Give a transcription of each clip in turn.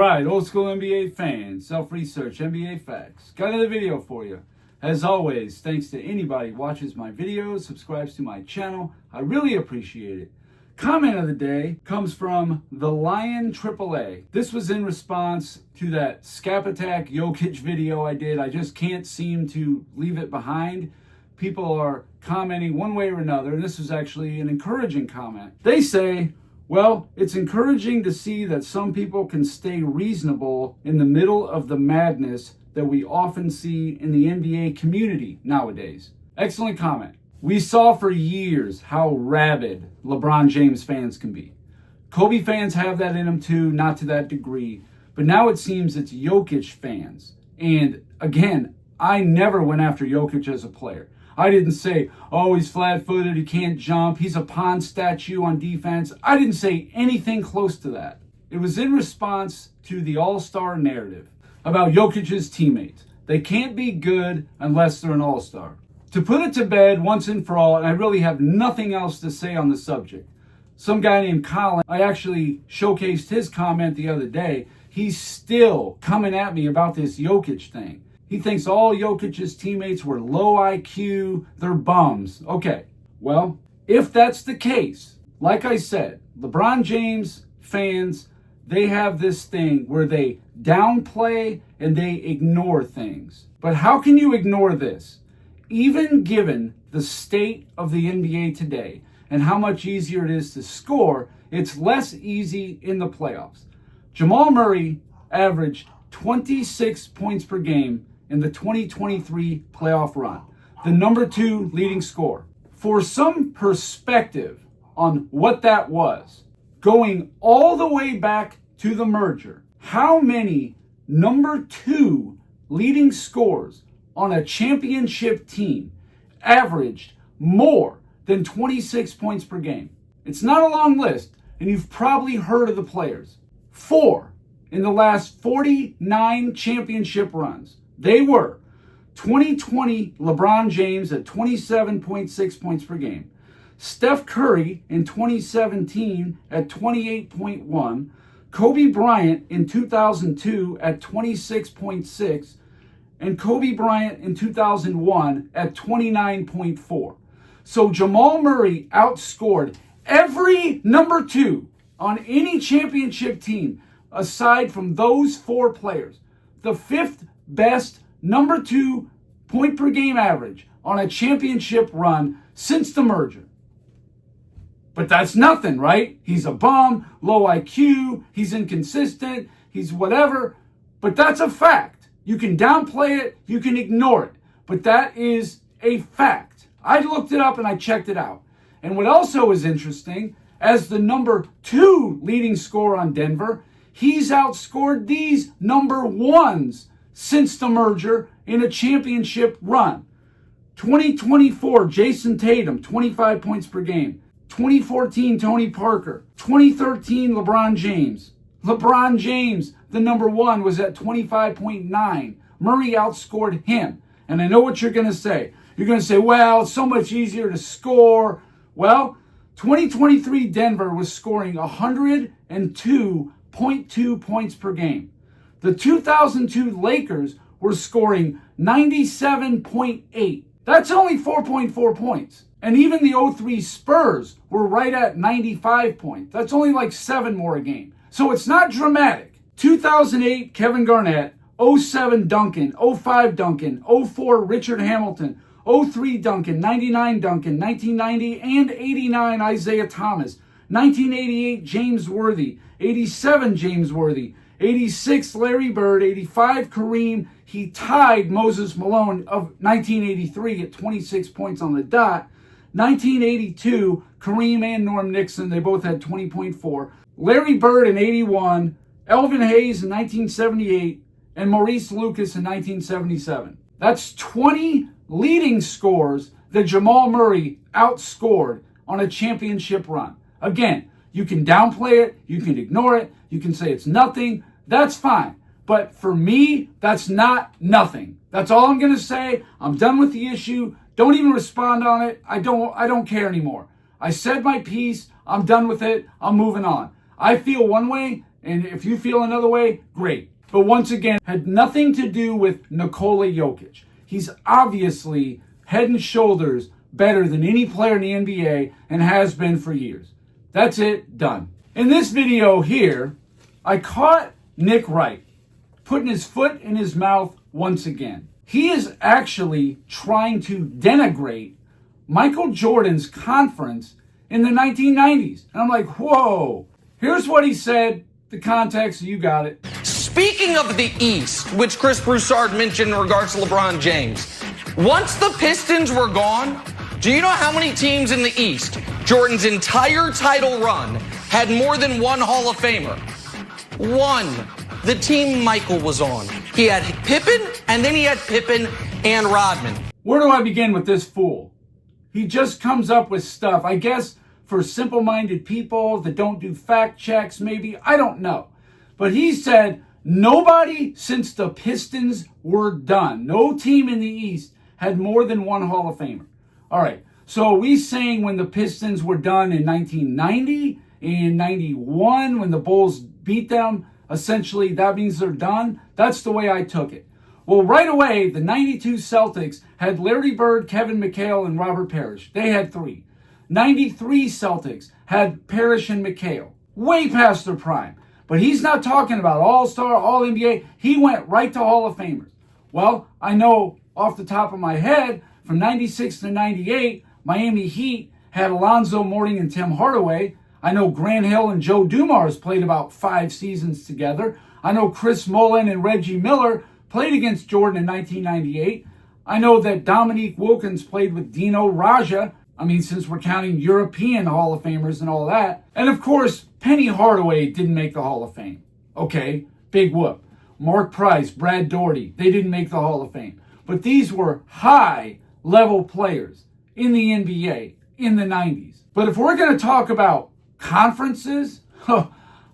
Alright, old school NBA fans, self-research, NBA facts. Got another video for you. As always, thanks to anybody who watches my videos, subscribes to my channel. I really appreciate it. Comment of the day comes from the Lion AAA. This was in response to that Scap Attack Jokic video I did. I just can't seem to leave it behind. People are commenting one way or another, and this was actually an encouraging comment. They say, well, it's encouraging to see that some people can stay reasonable in the middle of the madness that we often see in the NBA community nowadays. Excellent comment. We saw for years how rabid LeBron James fans can be. Kobe fans have that in them too, not to that degree. But now it seems it's Jokic fans. And again, I never went after Jokic as a player. I didn't say, oh, he's flat-footed, he can't jump, he's a pond statue on defense. I didn't say anything close to that. It was in response to the all-star narrative about Jokic's teammates. They can't be good unless they're an all-star. To put it to bed once and for all, and I really have nothing else to say on the subject, some guy named Colin, I actually showcased his comment the other day. He's still coming at me about this Jokic thing. He thinks all Jokic's teammates were low IQ, they're bums. Okay, well, if that's the case, like I said, LeBron James fans, they have this thing where they downplay and they ignore things. But how can you ignore this? Even given the state of the NBA today and how much easier it is to score, it's less easy in the playoffs. Jamal Murray averaged 26 points per game in the 2023 playoff run, the number 2 leading scorer. For some perspective on what that was, going all the way back to the merger, how many number 2 leading scorers on a championship team averaged more than 26 points per game? It's not a long list, and you've probably heard of the players. 4 in the last 49 championship runs. They were 2020 LeBron James at 27.6 points per game. Steph Curry in 2017 at 28.1. Kobe Bryant in 2002 at 26.6. And Kobe Bryant in 2001 at 29.4. So Jamal Murray outscored every number 2 on any championship team aside from those 4 players. The 5th best number 2 point per game average on a championship run since the merger. But that's nothing, right? He's a bum, low IQ, he's inconsistent, he's whatever. But that's a fact. You can downplay it, you can ignore it. But that is a fact. I looked it up and I checked it out. And what also is interesting, as the number 2 leading scorer on Denver, he's outscored these number 1s since the merger in a championship run. 2024, Jason Tatum, 25 points per game. 2014, Tony Parker. 2013, LeBron James. LeBron James, the number 1, was at 25.9. Murray outscored him. And I know what you're going to say. You're going to say, well, it's so much easier to score. Well, 2023 Denver was scoring 102.2 points per game. The 2002 Lakers were scoring 97.8. That's only 4.4 points. And even the 03 Spurs were right at 95 points. That's only like 7 more a game. So it's not dramatic. 2008 Kevin Garnett, 07 Duncan, 05 Duncan, 04 Richard Hamilton, 03 Duncan, 99 Duncan, 1990 and 89 Isaiah Thomas, 1988 James Worthy, 87 James Worthy, 86 Larry Bird, 85 Kareem. He tied Moses Malone of 1983 at 26 points on the dot. 1982, Kareem and Norm Nixon, they both had 20.4. Larry Bird in 81, Elvin Hayes in 1978, and Maurice Lucas in 1977. That's 20 leading scores that Jamal Murray outscored on a championship run. Again, you can downplay it, you can ignore it, you can say it's nothing. That's fine. But for me, that's not nothing. That's all I'm going to say. I'm done with the issue. Don't even respond on it. I don't care anymore. I said my piece. I'm done with it. I'm moving on. I feel one way, and if you feel another way, great. But once again, had nothing to do with Nikola Jokic. He's obviously head and shoulders better than any player in the NBA and has been for years. That's it, done. In this video here, I caught Nick Wright putting his foot in his mouth once again. He is actually trying to denigrate Michael Jordan's conference in the 1990s. And I'm like, whoa. Here's what he said, the context, you got it. Speaking of the East, which Chris Broussard mentioned in regards to LeBron James, once the Pistons were gone, do you know how many teams in the East, Jordan's entire title run, had more than one Hall of Famer? One. The team Michael was on. He had Pippen, and then he had Pippen and Rodman. Where do I begin with this fool? He just comes up with stuff, I guess, for simple-minded people that don't do fact checks, maybe. I don't know. But he said nobody since the Pistons were done, no team in the East had more than one Hall of Famer. All right, so are we saying when the Pistons were done in 1990, in 91, when the Bulls beat them, essentially that means they're done? That's the way I took it. Well, right away, the 92 Celtics had Larry Bird, Kevin McHale, and Robert Parrish. They had 3. 93 Celtics had Parrish and McHale, way past their prime. But he's not talking about All-Star, All-NBA. He went right to Hall of Famers. Well, I know off the top of my head, from 96 to 98, Miami Heat had Alonzo Mourning and Tim Hardaway. I know Grant Hill and Joe Dumars played about 5 seasons together. I know Chris Mullin and Reggie Miller played against Jordan in 1998. I know that Dominique Wilkins played with Dino Raja. I mean, since we're counting European Hall of Famers and all that. And of course, Penny Hardaway didn't make the Hall of Fame. Okay, big whoop. Mark Price, Brad Daugherty, they didn't make the Hall of Fame. But these were high-level players in the NBA in the 90s. But if we're going to talk about conferences,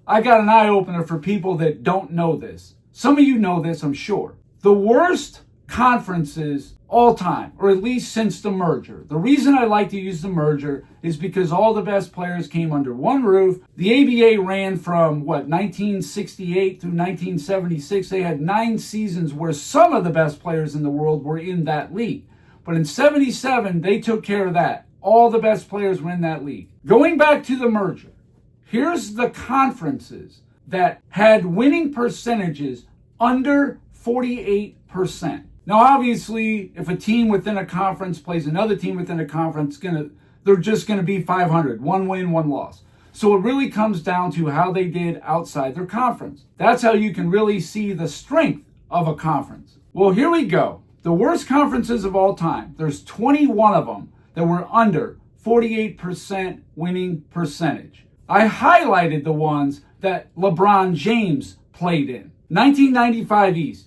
I got an eye-opener for people that don't know this. Some of you know this, I'm sure. The worst conferences all time, or at least since the merger. The reason I like to use the merger is because all the best players came under one roof. The ABA ran from, 1968 through 1976. They had 9 seasons where some of the best players in the world were in that league. But in 77, they took care of that. All the best players were in that league. Going back to the merger, here's the conferences that had winning percentages under 48%. Now, obviously, if a team within a conference plays another team within a conference, they're just going to be 500. 1 win, 1 loss. So it really comes down to how they did outside their conference. That's how you can really see the strength of a conference. Well, here we go. The worst conferences of all time. There's 21 of them that were under 48% winning percentage. I highlighted the ones that LeBron James played in. 1995 East.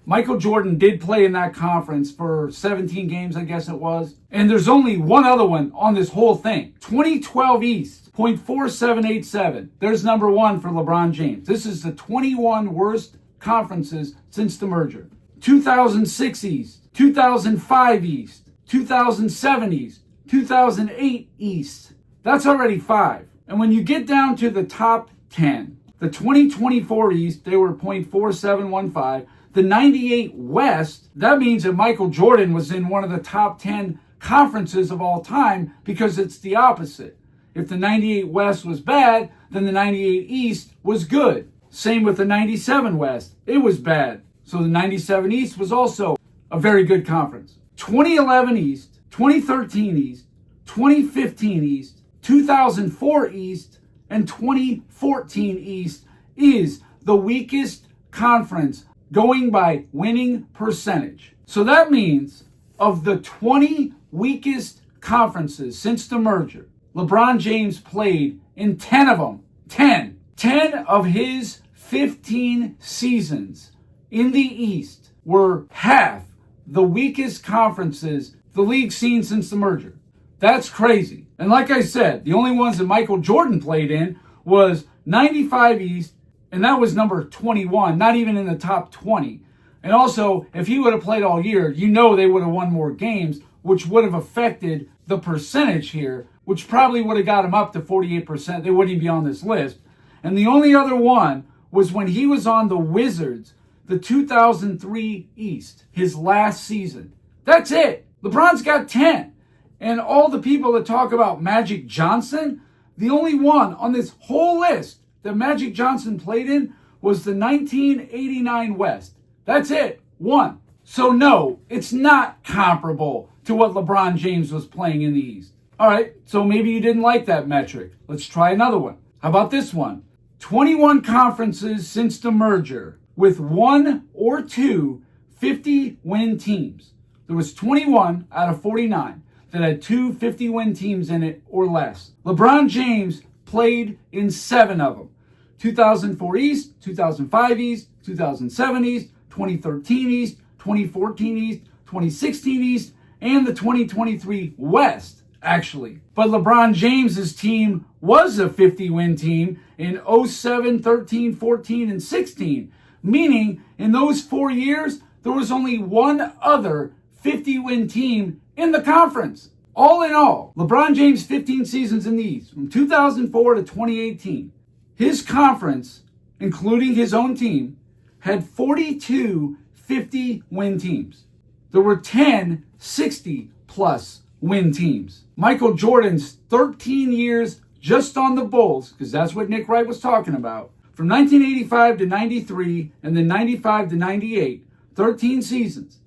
Michael Jordan did play in that conference for 17 games, I guess it was. And there's only one other one on this whole thing. 2012 East, 0.4787. There's number 1 for LeBron James. This is the 21 worst conferences since the merger. 2006 East, 2005 East, 2007 East, 2008 East. That's already 5. And when you get down to the top 10, the 2024 East, they were 0.4715. The 98 West, that means that Michael Jordan was in one of the top 10 conferences of all time because it's the opposite. If the 98 West was bad, then the 98 East was good. Same with the 97 West. It was bad. So the 97 East was also a very good conference. 2011 East, 2013 East, 2015 East, 2004 East, and 2014 East is the weakest conference going by winning percentage. So that means of the 20 weakest conferences since the merger, LeBron James played in 10 of them. 10. 10 of his 15 seasons in the East were half the weakest conferences the league's seen since the merger. That's crazy. And like I said, the only ones that Michael Jordan played in was 95 East, and that was number 21, not even in the top 20. And also, if he would have played all year, you know they would have won more games, which would have affected the percentage here, which probably would have got him up to 48%. They wouldn't even be on this list. And the only other one was when he was on the Wizards, the 2003 East, his last season. That's it. LeBron's got 10. And all the people that talk about Magic Johnson, the only one on this whole list that Magic Johnson played in was the 1989 West. That's it. One. So no, it's not comparable to what LeBron James was playing in the East. All right, so maybe you didn't like that metric. Let's try another one. How about this one? 21 conferences since the merger with one or two 50-win teams. There was 21 out of 49 that had two 50-win teams in it or less. LeBron James played in 7 of them. 2004 East, 2005 East, 2007 East, 2013 East, 2014 East, 2016 East, and the 2023 West, actually. But LeBron James's team was a 50-win team in 07, 13, 14, and 16, meaning in those 4 years, there was only one other 50-win team in the conference. All in all, LeBron James' 15 seasons in the East, from 2004 to 2018, his conference, including his own team, had 42 50-win teams. There were 10 60-plus win teams. Michael Jordan's 13 years just on the Bulls, because that's what Nick Wright was talking about, from 1985 to 93 and then 95 to 98, 13 seasons,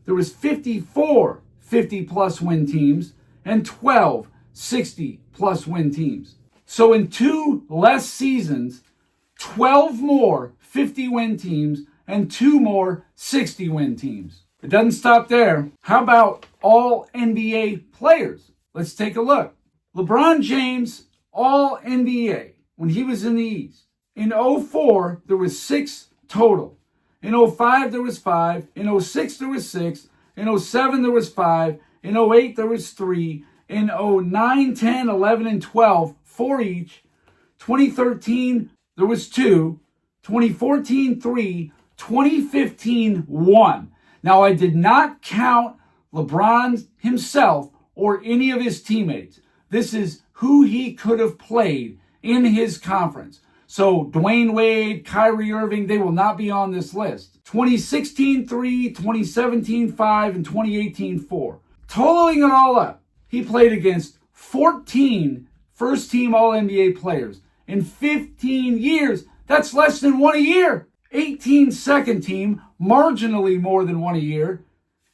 there was 54 50-plus win teams and 12 60-plus win teams. So in 2 less seasons, 12 more 50-win teams and 2 more 60-win teams. It doesn't stop there. How about all NBA players? Let's take a look. LeBron James, all NBA, when he was in the East. In 04, there was 6 total. In 05, there was 5. In 06, there was 6. In 07, there was 5. In 08, there was 3. In 09, 10, 11, and 12, 4 each. 2013, there was 2. 2014, 3. 2015, 1. Now, I did not count LeBron himself or any of his teammates. This is who he could have played in his conference. So Dwayne Wade, Kyrie Irving, they will not be on this list. 2016, 3, 2017, 5, and 2018, 4. Totaling it all up, he played against 14 first-team All-NBA players. In 15 years, that's less than 1 a year. 18 second-team, marginally more than 1 a year.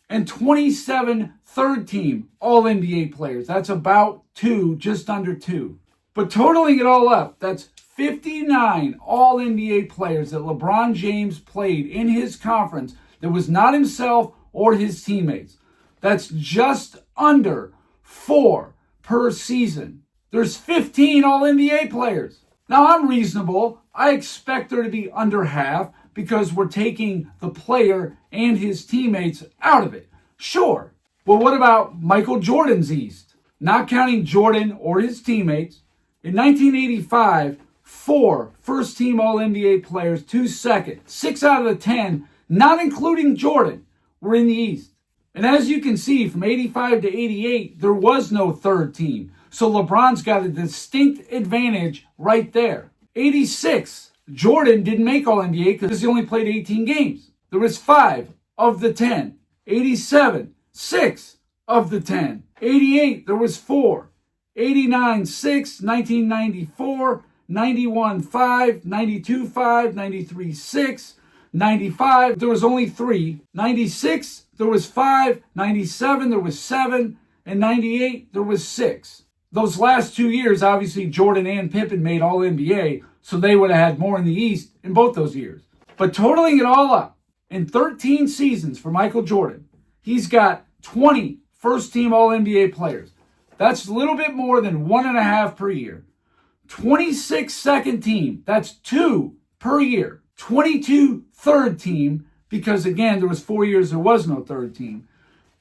And 27 third-team All-NBA players. That's about 2, just under 2. But totaling it all up, that's 59 All-NBA players that LeBron James played in his conference that was not himself or his teammates. That's just under 4 per season. There's 15 All-NBA players. Now, I'm reasonable. I expect there to be under half because we're taking the player and his teammates out of it. Sure. Well, what about Michael Jordan's East? Not counting Jordan or his teammates. In 1985, 4 first-team All-NBA players, 2 second, 6 out of the 10, not including Jordan, were in the East. And as you can see, from 85 to 88, there was no third team. So LeBron's got a distinct advantage right there. 86, Jordan didn't make All-NBA because he only played 18 games. There was 5 of the 10. 87, 6 of the 10. 88, there was 4. 89, 6, 1994, 91, 5, 92, 5, 93, 6, 95, there was only 3. 96, there was 5. 97, there was 7. And 98, there was 6. Those last 2 years, obviously, Jordan and Pippen made All-NBA, so they would have had more in the East in both those years. But totaling it all up, in 13 seasons for Michael Jordan, he's got 20 first-team All-NBA players. That's a little bit more than 1.5 per year. 26 second team, that's 2 per year. 22 third team, because again, there was 4 years there was no third team.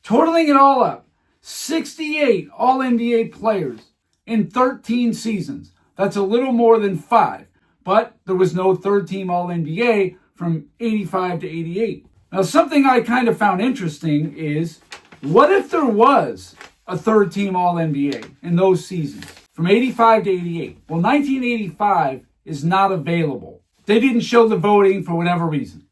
Totaling it all up, 68 All-NBA players in 13 seasons. That's a little more than 5, but there was no third team All-NBA from 85 to 88. Now, something I kind of found interesting is, what if there was a third team All-NBA in those seasons from 85 to 88? Well, 1985 is not available. They didn't show the voting for whatever reason.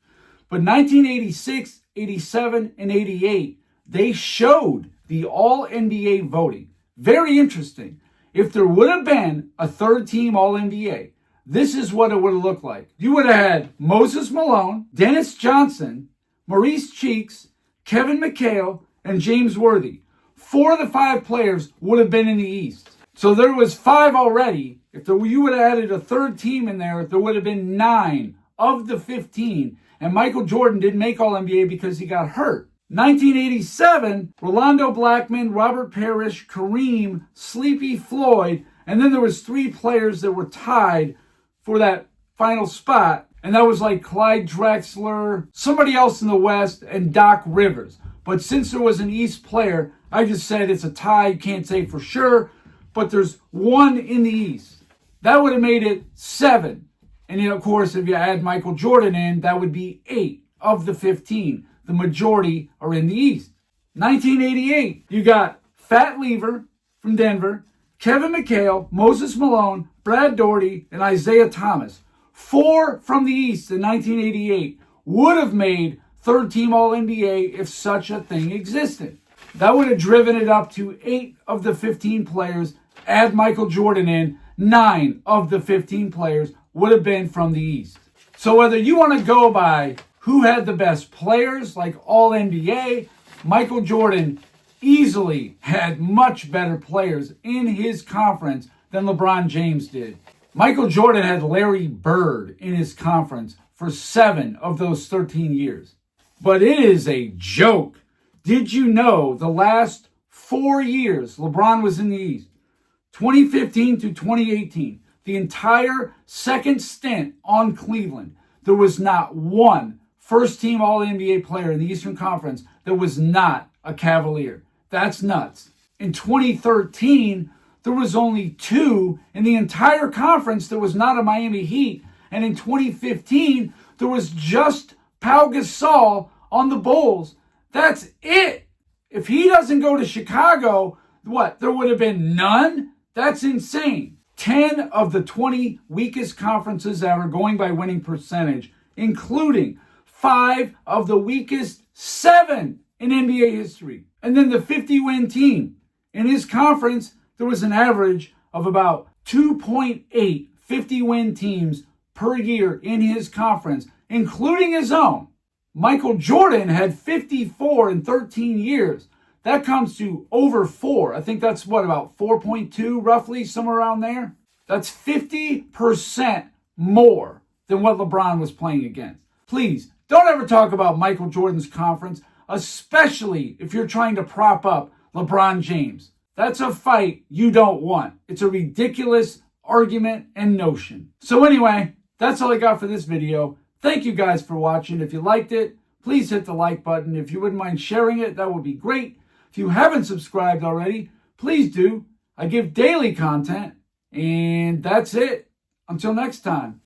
But 1986, 87, and 88, they showed the All-NBA voting. Very interesting. If there would have been a third-team All-NBA, this is what it would have looked like. You would have had Moses Malone, Dennis Johnson, Maurice Cheeks, Kevin McHale, and James Worthy. 4 of the 5 players would have been in the East. So there was 5 already. If you would have added a third team in there would have been 9 of the 15. And Michael Jordan didn't make All-NBA because he got hurt. 1987, Rolando Blackman, Robert Parrish, Kareem, Sleepy Floyd, and then there was 3 players that were tied for that final spot. And that was like Clyde Drexler, somebody else in the West, and Doc Rivers. But since there was an East player, I just said it's a tie. Can't say for sure, but there's 1 in the East. That would have made it 7. And of course, if you add Michael Jordan in, that would be 8 of the 15. The majority are in the East. 1988, you got Fat Lever from Denver, Kevin McHale, Moses Malone, Brad Daugherty, and Isaiah Thomas. 4 from the East in 1988 would have made third-team All-NBA if such a thing existed. That would have driven it up to 8 of the 15 players. Add Michael Jordan in, 9 of the 15 players would have been from the East. So whether you want to go by who had the best players, like All-NBA, Michael Jordan easily had much better players in his conference than LeBron James did. Michael Jordan had Larry Bird in his conference for 7 of those 13 years. But it is a joke. Did you know the last 4 years LeBron was in the East? 2015 to 2018, the entire second stint on Cleveland, there was not one first-team All-NBA player in the Eastern Conference that was not a Cavalier. That's nuts. In 2013, there was only 2 in the entire conference that was not a Miami Heat. And in 2015, there was just Pau Gasol on the Bulls. That's it. If he doesn't go to Chicago, what? There would have been none? That's insane. 10 of the 20 weakest conferences ever going by winning percentage, including 5 of the weakest 7 in NBA history. And then the 50-win team. In his conference, there was an average of about 2.8 50-win teams per year in his conference, including his own. Michael Jordan had 54 in 13 years. That comes to over 4. I think that's about 4.2 roughly, somewhere around there. That's 50% more than what LeBron was playing against. Please, don't ever talk about Michael Jordan's conference, especially if you're trying to prop up LeBron James. That's a fight you don't want. It's a ridiculous argument and notion. So anyway, that's all I got for this video. Thank you guys for watching. If you liked it, please hit the like button. If you wouldn't mind sharing it, that would be great. If you haven't subscribed already, please do. I give daily content. And that's it. Until next time.